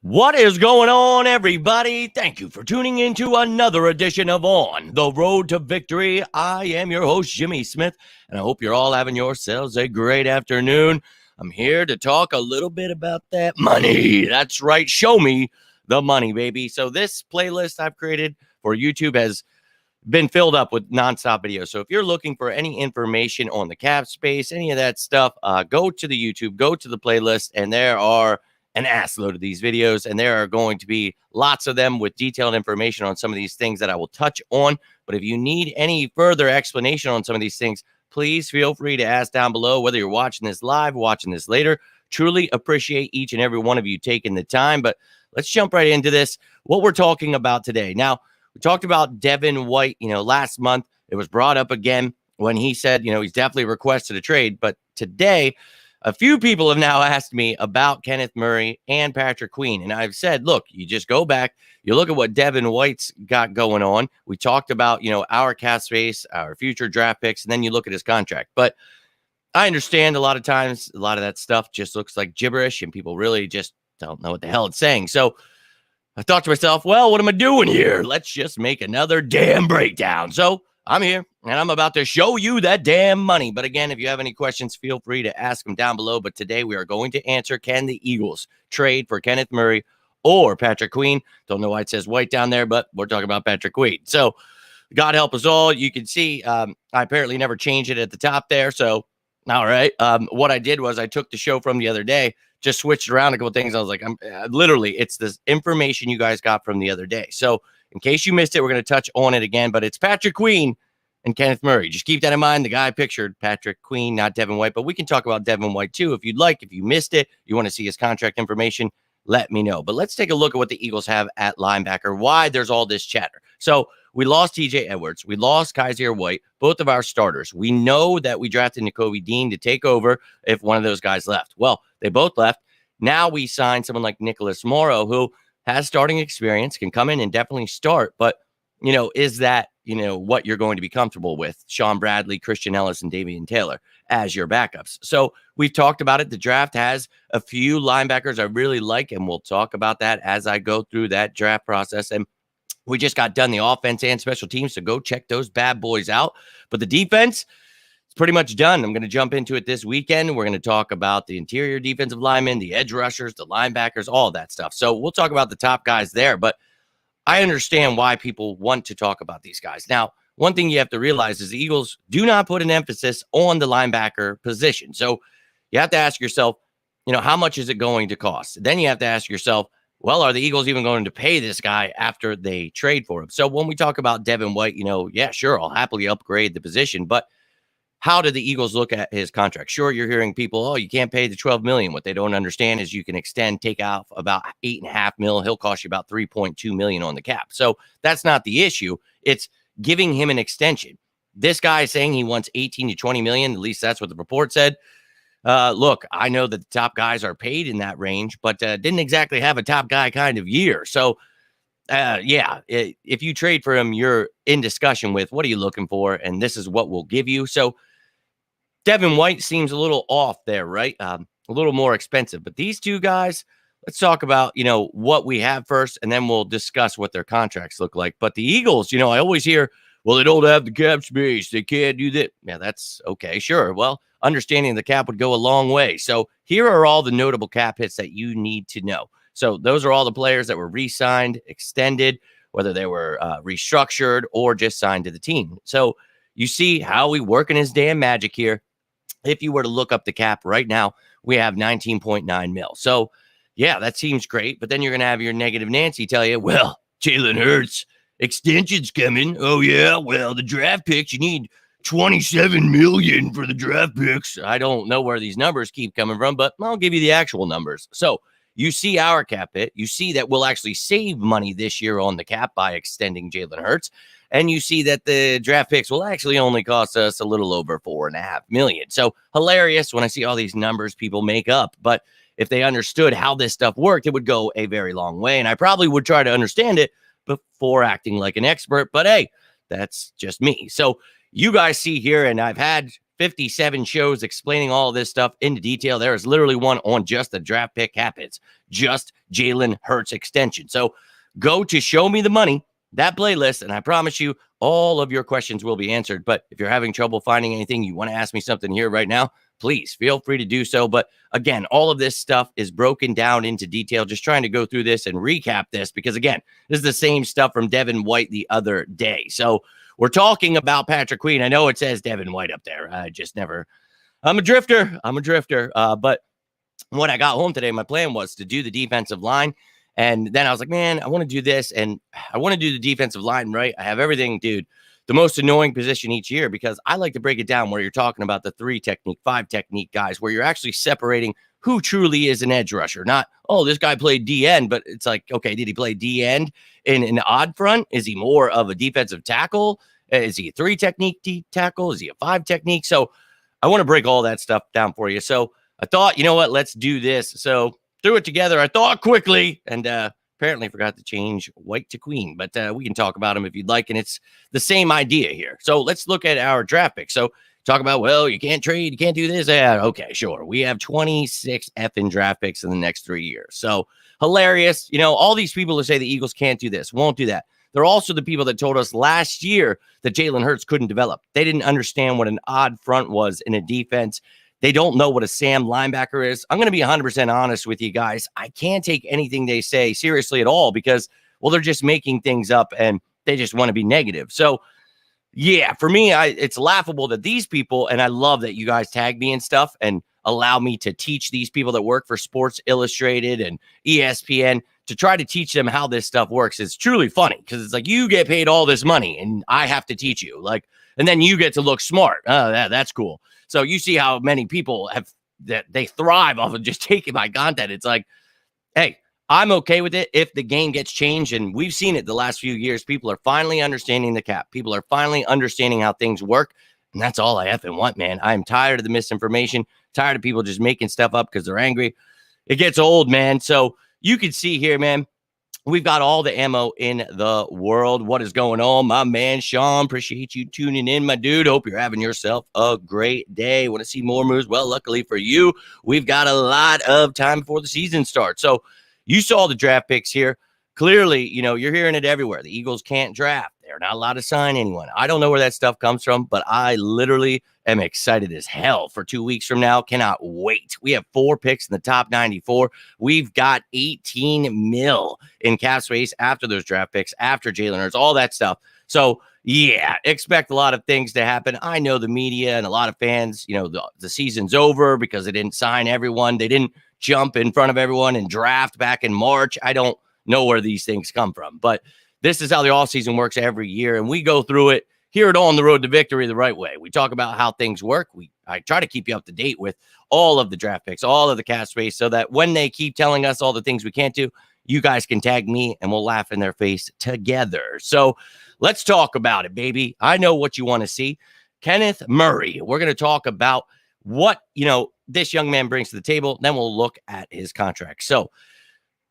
What is going on, everybody? Thank you for tuning in to another edition of On the Road to Victory. I am your host, Jimmy Smith, and I hope you're all having yourselves a great afternoon. I'm here to talk a little bit about that money. That's right. Show me the money, baby. So this playlist I've created for YouTube has been filled up with nonstop videos. So if you're looking for any information on the cap space, any of that stuff, go to the YouTube, go to the playlist, and there are an ass load of these videos, and there are going to be lots of them with detailed information on some of these things that I will touch on. But if you need any further explanation on some of these things, please feel free to ask down below, whether you're watching this live, watching this later. Truly appreciate each and every one of you taking the time. But let's jump right into this, what we're talking about today. Now, we talked about Devin White, last month. It was brought up again when he said, he's definitely requested a trade. But today, a few people have now asked me about Kenneth Murray and Patrick Queen. And I've said, look, you just go back, you look at what Devin White's got going on. We talked about, our cap space, our future draft picks, and then you look at his contract. But I understand a lot of times, a lot of that stuff just looks like gibberish and people really just don't know what the hell it's saying. So I thought to myself, well, what am I doing here? Let's just make another damn breakdown. So I'm here, and I'm about to show you that damn money. But again, if you have any questions, feel free to ask them down below. But today we are going to answer, can the Eagles trade for Kenneth Murray or Patrick Queen? Don't know why it says White down there, but we're talking about Patrick Queen. So God help us all. You can see I apparently never changed it at the top there. So, all right. What I did was I took the show from the other day, just switched around a couple things. I was like, literally, it's this information you guys got from the other day. So in case you missed it, we're going to touch on it again, but it's Patrick Queen and Kenneth Murray. Just keep that in mind. The guy pictured Patrick Queen, not Devin White, but we can talk about Devin White too if you'd like. If you missed it, you want to see his contract information, let me know. But let's take a look at what the Eagles have at linebacker, why there's all this chatter. So we lost TJ Edwards. We lost Kaiser White, both of our starters. We know that we drafted Nakobe Dean to take over if one of those guys left. Well, they both left. Now we signed someone like Nicholas Morrow, who has starting experience, can come in and definitely start. But, is that, what you're going to be comfortable with? Sean Bradley, Christian Ellis, and Davian Taylor as your backups. So we've talked about it. The draft has a few linebackers I really like, and we'll talk about that as I go through that draft process. And we just got done the offense and special teams, so go check those bad boys out. But the defense, it's pretty much done. I'm going to jump into it this weekend. We're going to talk about the interior defensive linemen, the edge rushers, the linebackers, all that stuff. So we'll talk about the top guys there, but I understand why people want to talk about these guys. Now, one thing you have to realize is the Eagles do not put an emphasis on the linebacker position. So you have to ask yourself, how much is it going to cost? Then you have to ask yourself, well, are the Eagles even going to pay this guy after they trade for him? So when we talk about Devin White, yeah, sure, I'll happily upgrade the position, but how do the Eagles look at his contract? Sure, you're hearing people, oh, you can't pay the $12 million. What they don't understand is you can take out about $8.5 million. He'll cost you about $3.2 million on the cap. So that's not the issue. It's giving him an extension. This guy is saying he wants 18 to 20 million. At least that's what the report said. Look, I know that the top guys are paid in that range, but didn't exactly have a top guy kind of year. So if you trade for him, you're in discussion with what are you looking for? And this is what we'll give you. So Devin White seems a little off there, right? A little more expensive. But these two guys, let's talk about, what we have first, and then we'll discuss what their contracts look like. But the Eagles, I always hear, well, they don't have the cap space. They can't do that. Yeah, that's okay. Sure. Well, understanding the cap would go a long way. So here are all the notable cap hits that you need to know. So those are all the players that were re-signed, extended, whether they were restructured or just signed to the team. So you see how we work in his damn magic here. If you were to look up the cap right now, we have 19.9 mil. So, yeah, that seems great. But then you're going to have your negative Nancy tell you, well, Jalen Hurts, extension's coming. Oh, yeah, well, the draft picks, you need 27 million for the draft picks. I don't know where these numbers keep coming from, but I'll give you the actual numbers. So you see our cap hit. You see that we'll actually save money this year on the cap by extending Jalen Hurts. And you see that the draft picks will actually only cost us a little over $4.5 million. So hilarious when I see all these numbers people make up. But if they understood how this stuff worked, it would go a very long way. And I probably would try to understand it before acting like an expert. But hey, that's just me. So you guys see here, and I've had 57 shows explaining all this stuff into detail. There is literally one on just the draft pick cap hits, just Jalen Hurts extension. So go to Show Me the Money, that playlist, and I promise you all of your questions will be answered. But if you're having trouble finding anything, you want to ask me something here right now, please feel free to do so. But again, all of this stuff is broken down into detail, just trying to go through this and recap this because, again, this is the same stuff from Devin White the other day. So we're talking about Patrick Queen. I know it says Devin White up there. I just never – I'm a drifter. But when I got home today, my plan was to do the defensive line. And then I was like, man, I want to do this. And I want to do the defensive line, right? I have everything, dude. The most annoying position each year because I like to break it down where you're talking about the 3 technique, 5 technique guys, where you're actually separating who truly is an edge rusher. Not, oh, this guy played D end, but it's like, okay, did he play D end in an odd front? Is he more of a defensive tackle? Is he a 3 technique deep tackle? Is he a 5 technique? So I want to break all that stuff down for you. So I thought, you know what, let's do this. So threw it together. I thought quickly and apparently forgot to change White to Queen, but we can talk about them if you'd like. And it's the same idea here. So let's look at our draft picks. So talk about, well, you can't trade, you can't do this. Yeah, okay, sure. We have 26 effing draft picks in the next 3 years. So hilarious. You know, all these people who say the Eagles can't do this, won't do that. They're also the people that told us last year that Jalen Hurts couldn't develop. They didn't understand what an odd front was in a defense. They don't know what a Sam linebacker is. I'm going to be 100% honest with you guys. I can't take anything they say seriously at all because, well, they're just making things up and they just want to be negative. So, yeah, for me, it's laughable that these people, and I love that you guys tag me and stuff and allow me to teach these people that work for Sports Illustrated and ESPN to try to teach them how this stuff works. It's truly funny because it's like you get paid all this money and I have to teach you, like, and then you get to look smart. That's cool. So you see how many people have that they thrive off of just taking my content. It's like, hey, I'm okay with it if the game gets changed. And we've seen it the last few years. People are finally understanding the cap. People are finally understanding how things work. And that's all I effing want, man. I'm tired of the misinformation, tired of people just making stuff up because they're angry. It gets old, man. So you can see here, man, we've got all the ammo in the world. What is going on, my man, Sean? Appreciate you tuning in, my dude. Hope you're having yourself a great day. Want to see more moves? Well, luckily for you, we've got a lot of time before the season starts. So you saw the draft picks here. Clearly, you know, you're hearing it everywhere. The Eagles can't draft. They're not allowed to sign anyone. I don't know where that stuff comes from, but I literally am excited as hell for 2 weeks from now. Cannot wait. We have 4 picks in the top 94. We've got 18 mil in cap space after those draft picks, after Jalen Hurts, all that stuff. So, yeah, expect a lot of things to happen. I know the media and a lot of fans, you know, the season's over because they didn't sign everyone. They didn't jump in front of everyone and draft back in March. I don't know where these things come from, but this is how the offseason works every year, and we go through it here at On the Road to Victory the right way. We talk about how things work. I try to keep you up to date with all of the draft picks, all of the cap space, so that when they keep telling us all the things we can't do, you guys can tag me and we'll laugh in their face together. So let's talk about it, baby. I know what you want to see. Kenneth Murray. We're going to talk about what, you know, this young man brings to the table. Then we'll look at his contract. So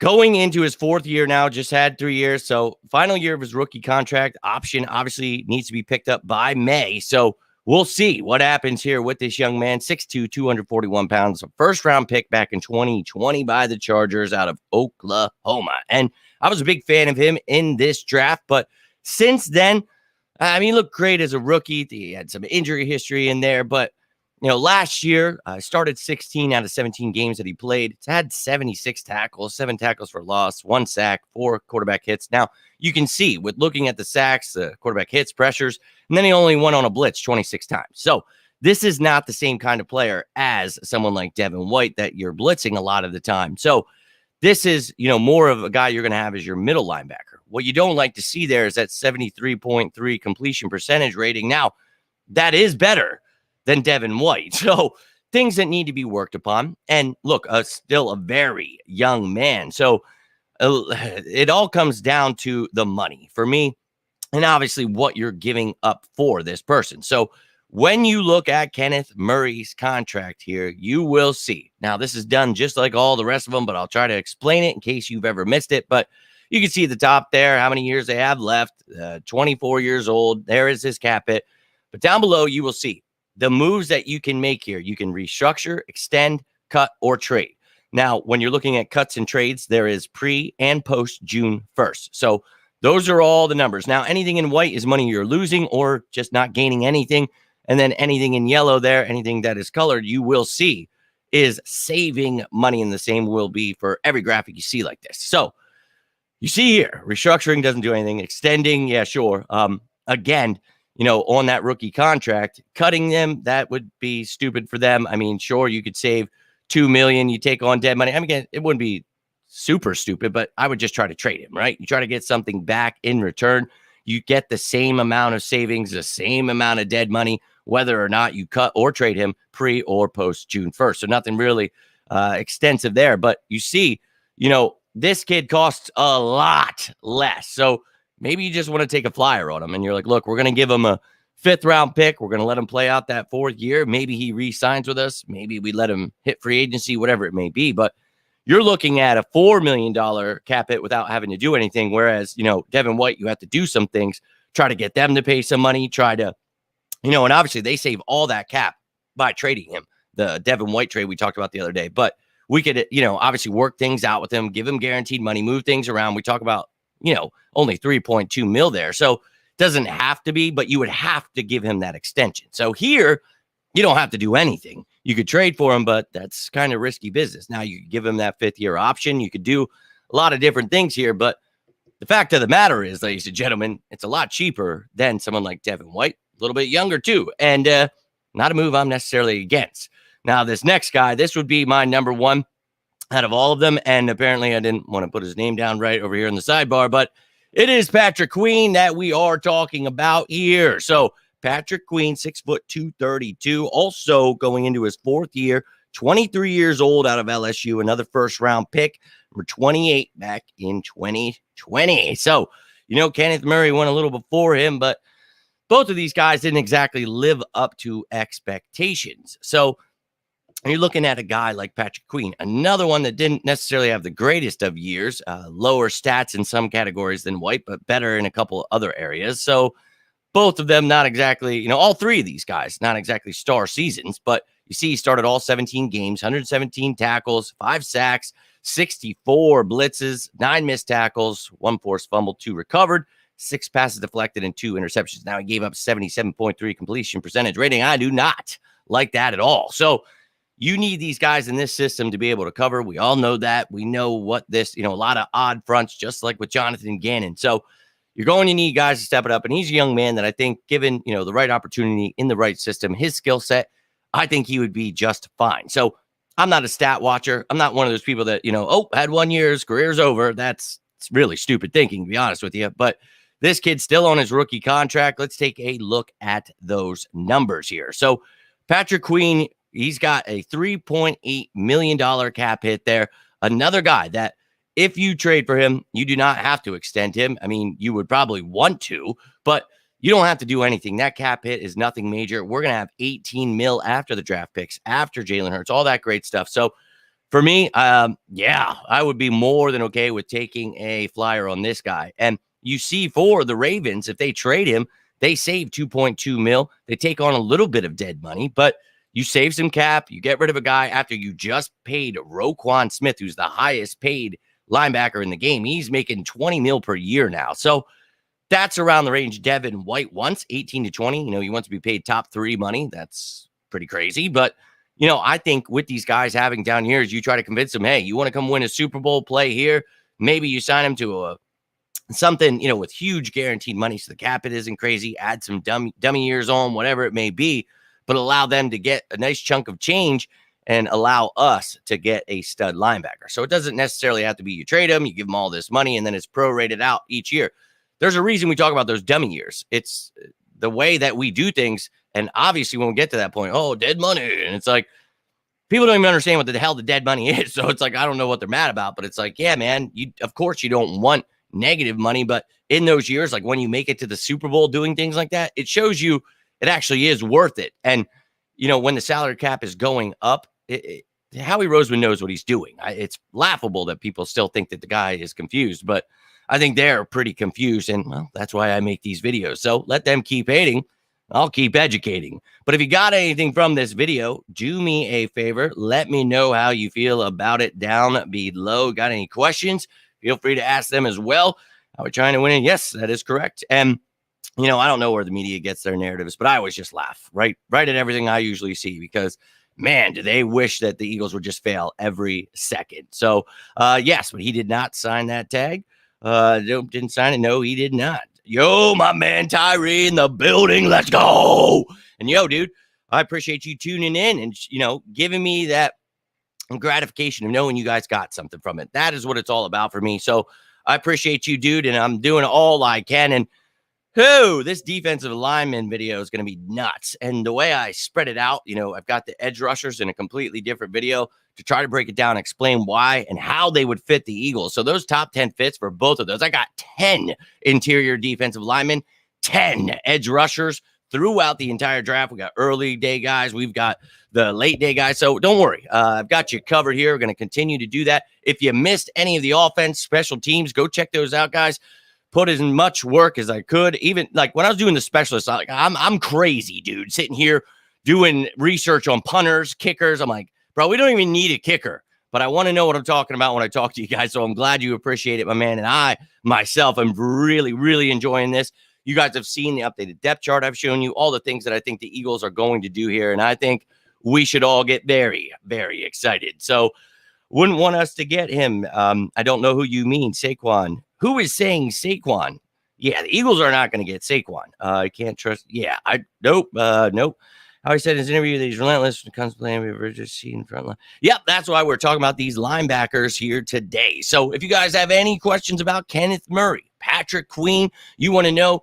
going into his 4th year now, just had 3 years. So final year of his rookie contract option obviously needs to be picked up by May. So we'll see what happens here with this young man. 6'2", 241 pounds, a first-round pick back in 2020 by the Chargers out of Oklahoma. And I was a big fan of him in this draft. But since then, I mean, he looked great as a rookie. He had some injury history in there. But, you know, last year, started 16 out of 17 games that he played. It's had 76 tackles, 7 tackles for loss, 1 sack, 4 quarterback hits. Now, you can see with looking at the sacks, the quarterback hits, pressures, and then he only went on a blitz 26 times. So this is not the same kind of player as someone like Devin White that you're blitzing a lot of the time. So this is, you know, more of a guy you're going to have as your middle linebacker. What you don't like to see there is that 73.3 completion percentage rating. Now, that is better than Devin White. So things that need to be worked upon. And look, still a very young man. So it all comes down to the money for me and obviously what you're giving up for this person. So when you look at Kenneth Murray's contract here, you will see. Now, this is done just like all the rest of them, but I'll try to explain it in case you've ever missed it. But you can see at the top there how many years they have left, 24 years old. There is his cap hit. But down below, you will see the moves that you can make here. You can restructure, extend, cut, or trade. Now, when you're looking at cuts and trades, there is pre and post June 1st. So those are all the numbers. Now, anything in white is money you're losing or just not gaining anything. And then anything in yellow there, anything that is colored, you will see is saving money. And the same will be for every graphic you see like this. So you see here, restructuring doesn't do anything. Extending, yeah, sure. Again, on that rookie contract, cutting them, that would be stupid for them. I mean, sure, you could save $2 million. You take on dead money. I mean, again, it wouldn't be super stupid, but I would just try to trade him, right? You try to get something back in return. You get the same amount of savings, the same amount of dead money, whether or not you cut or trade him pre or post June 1st. So nothing really extensive there. But you see, this kid costs a lot less. So maybe you just want to take a flyer on him and you're like, look, we're going to give him a 5th round pick. We're going to let him play out that 4th year. Maybe he re-signs with us. Maybe we let him hit free agency, whatever it may be. But you're looking at a $4 million cap hit without having to do anything. Whereas, Devin White, you have to do some things, try to get them to pay some money, try to, and obviously they save all that cap by trading him. The Devin White trade we talked about the other day. But we could, obviously work things out with him, give him guaranteed money, move things around. We talk about, only 3.2 mil there. So it doesn't have to be, but you would have to give him that extension. So here, you don't have to do anything. You could trade for him, but that's kind of risky business. Now you could give him that 5th year option. You could do a lot of different things here, but the fact of the matter is, ladies and gentlemen, it's a lot cheaper than someone like Devin White, a little bit younger too, and not a move I'm necessarily against. Now, this next guy, this would be my number one out of all of them, and apparently I didn't want to put his name down right over here in the sidebar, but it is Patrick Queen that we are talking about here. So Patrick Queen, 6 foot 232, also going into his 4th year, 23 years old out of LSU, another 1st round pick, number 28 back in 2020. So, Kenneth Murray went a little before him, but both of these guys didn't exactly live up to expectations. So you're looking at a guy like Patrick Queen, another one that didn't necessarily have the greatest of years, lower stats in some categories than White, but better in a couple other areas. So both of them not exactly, all 3 of these guys, not exactly star seasons, but you see he started all 17 games, 117 tackles, 5 sacks, 64 blitzes, 9 missed tackles, 1 forced fumble, 2 recovered, 6 passes deflected, and 2 interceptions. Now he gave up 77.3 completion percentage rating. I do not like that at all. So you need these guys in this system to be able to cover. We all know that. We know what this, a lot of odd fronts, just like with Jonathan Gannon. So you're going to need guys to step it up. And he's a young man that I think, given, the right opportunity in the right system, his skill set, I think he would be just fine. So I'm not a stat watcher. I'm not one of those people that, had 1 year, his career's over. It's really stupid thinking, to be honest with you. But this kid's still on his rookie contract. Let's take a look at those numbers here. So Patrick Queen, he's got a $3.8 million cap hit there. Another guy that if you trade for him, you do not have to extend him. I mean, you would probably want to, but you don't have to do anything. That cap hit is nothing major. We're going to have 18 mil after the draft picks, after Jalen Hurts, all that great stuff. So for me, I would be more than okay with taking a flyer on this guy. And you see for the Ravens, if they trade him, they save 2.2 mil. They take on a little bit of dead money, but you save some cap. You get rid of a guy after you just paid Roquan Smith, who's the highest paid linebacker in the game. He's making 20 mil per year now. So that's around the range Devin White wants, 18 to 20. He wants to be paid top 3 money. That's pretty crazy. But, I think with these guys having down years, you try to convince them, hey, you want to come win a Super Bowl, play here. Maybe you sign him to something, with huge guaranteed money. So the cap, it isn't crazy. Add some dummy years on, whatever it may be, but allow them to get a nice chunk of change and allow us to get a stud linebacker. So it doesn't necessarily have to be you trade him, you give them all this money, and then it's prorated out each year. There's a reason we talk about those dummy years. It's the way that we do things. And obviously when we get to that point, dead money. And it's like, people don't even understand what the hell the dead money is. So it's like, I don't know what they're mad about, but it's like, yeah, man, of course you don't want negative money, but in those years, like when you make it to the Super Bowl doing things like that, it shows you it actually is worth it. And, when the salary cap is going up, Howie Roseman knows what he's doing. It's laughable that people still think that the guy is confused, but I think they're pretty confused. And, well, that's why I make these videos. So let them keep hating. I'll keep educating. But if you got anything from this video, do me a favor. Let me know how you feel about it down below. Got any questions? Feel free to ask them as well. Are we trying to win it? Yes, that is correct. And, I don't know where the media gets their narratives, but I always just laugh right at everything I usually see because, man, do they wish that the Eagles would just fail every second. So, yes, but he did not sign that tag. Didn't sign it. No, he did not. Yo, my man Tyree in the building. Let's go. And yo, dude, I appreciate you tuning in and, giving me that gratification of knowing you guys got something from it. That is what it's all about for me. So I appreciate you, dude. And I'm doing all I can. And this defensive lineman video is going to be nuts. And the way I spread it out, I've got the edge rushers in a completely different video to try to break it down, explain why and how they would fit the Eagles. So those top 10 fits for both of those. I got 10 interior defensive linemen, 10 edge rushers throughout the entire draft. We got early day guys. We've got the late day guys. So don't worry. I've got you covered here. We're going to continue to do that. If you missed any of the offense, special teams, go check those out, guys. Put as much work as I could. Even like when I was doing the specialists, I'm crazy, dude, sitting here doing research on punters, kickers. I'm like, bro, we don't even need a kicker, but I want to know what I'm talking about when I talk to you guys. So I'm glad you appreciate it, my man. And I myself am really, really enjoying this. You guys have seen the updated depth chart I've shown you, all the things that I think the Eagles are going to do here. And I think we should all get very, very excited. So wouldn't want us to get him. I don't know who you mean, Saquon. Who is saying Saquon? Yeah, the Eagles are not going to get Saquon. I can't trust. Yeah, nope. How he said in his interview that he's relentless when it comes to playing. We're just seeing front line. Yep, that's why we're talking about these linebackers here today. So if you guys have any questions about Kenneth Murray, Patrick Queen, you want to know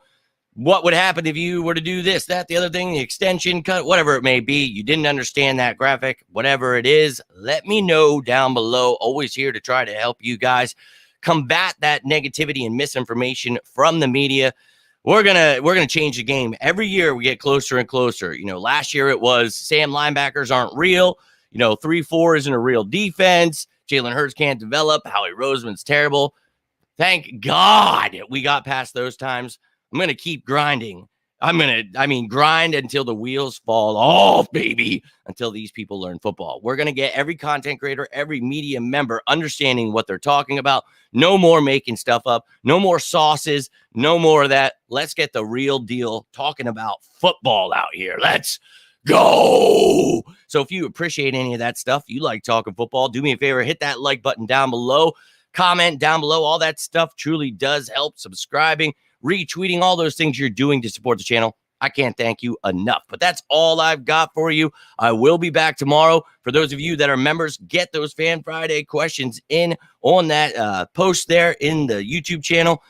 what would happen if you were to do this, that, the other thing, the extension cut, whatever it may be, you didn't understand that graphic, whatever it is, let me know down below. Always here to try to help you guys combat that negativity and misinformation from the media. We're gonna change the game. Every year we get closer and closer. Last year it was Sam linebackers aren't real. 3-4 isn't a real defense. Jalen Hurts can't develop. Howie Roseman's terrible. Thank God we got past those times. I'm gonna keep grinding. Grind until the wheels fall off, baby, until these people learn football. We're going to get every content creator, every media member understanding what they're talking about. No more making stuff up. No more sauces. No more of that. Let's get the real deal talking about football out here. Let's go. So if you appreciate any of that stuff, you like talking football, do me a favor, hit that like button down below, comment down below. All that stuff truly does help. Subscribing, retweeting, all those things you're doing to support the channel. I can't thank you enough. But that's all I've got for you. I will be back tomorrow. For those of you that are members, get those Fan Friday questions in on that post there in the YouTube channel.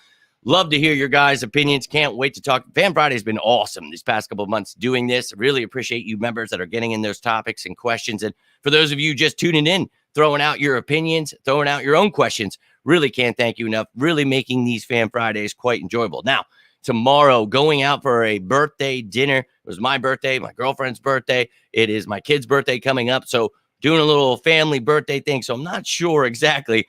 Love to hear your guys' opinions. Can't wait to talk. Fan Friday has been awesome these past couple of months doing this. Really appreciate you members that are getting in those topics and questions. And for those of you just tuning in, throwing out your opinions, throwing out your own questions, really can't thank you enough. Really making these Fan Fridays quite enjoyable. Now, tomorrow, going out for a birthday dinner. It was my birthday, my girlfriend's birthday. It is my kid's birthday coming up. So doing a little family birthday thing. So I'm not sure exactly.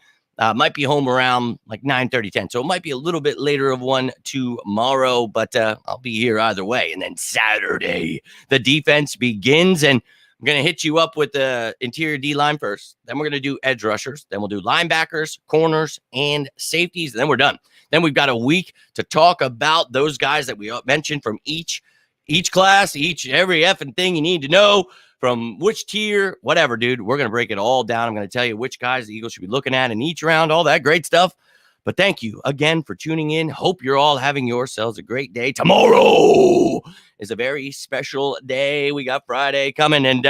Might be home around like 9:30, 10. So it might be a little bit later of one tomorrow, but I'll be here either way. And then Saturday, the defense begins. And I'm going to hit you up with the interior D-line first. Then we're going to do edge rushers. Then we'll do linebackers, corners, and safeties. And then we're done. Then we've got a week to talk about those guys that we mentioned from each class, every effing thing you need to know from which tier, whatever, dude. We're going to break it all down. I'm going to tell you which guys the Eagles should be looking at in each round, all that great stuff. But thank you again for tuning in. Hope you're all having yourselves a great day. Tomorrow is a very special day. We got Friday coming, and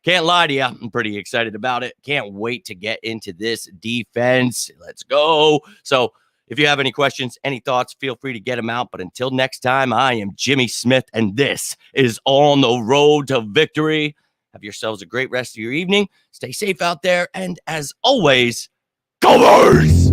can't lie to you, I'm pretty excited about it. Can't wait to get into this defense. Let's go. So if you have any questions, any thoughts, feel free to get them out. But until next time, I am Jimmy Smith, and this is On the Road to Victory. Have yourselves a great rest of your evening. Stay safe out there. And as always, go Birds!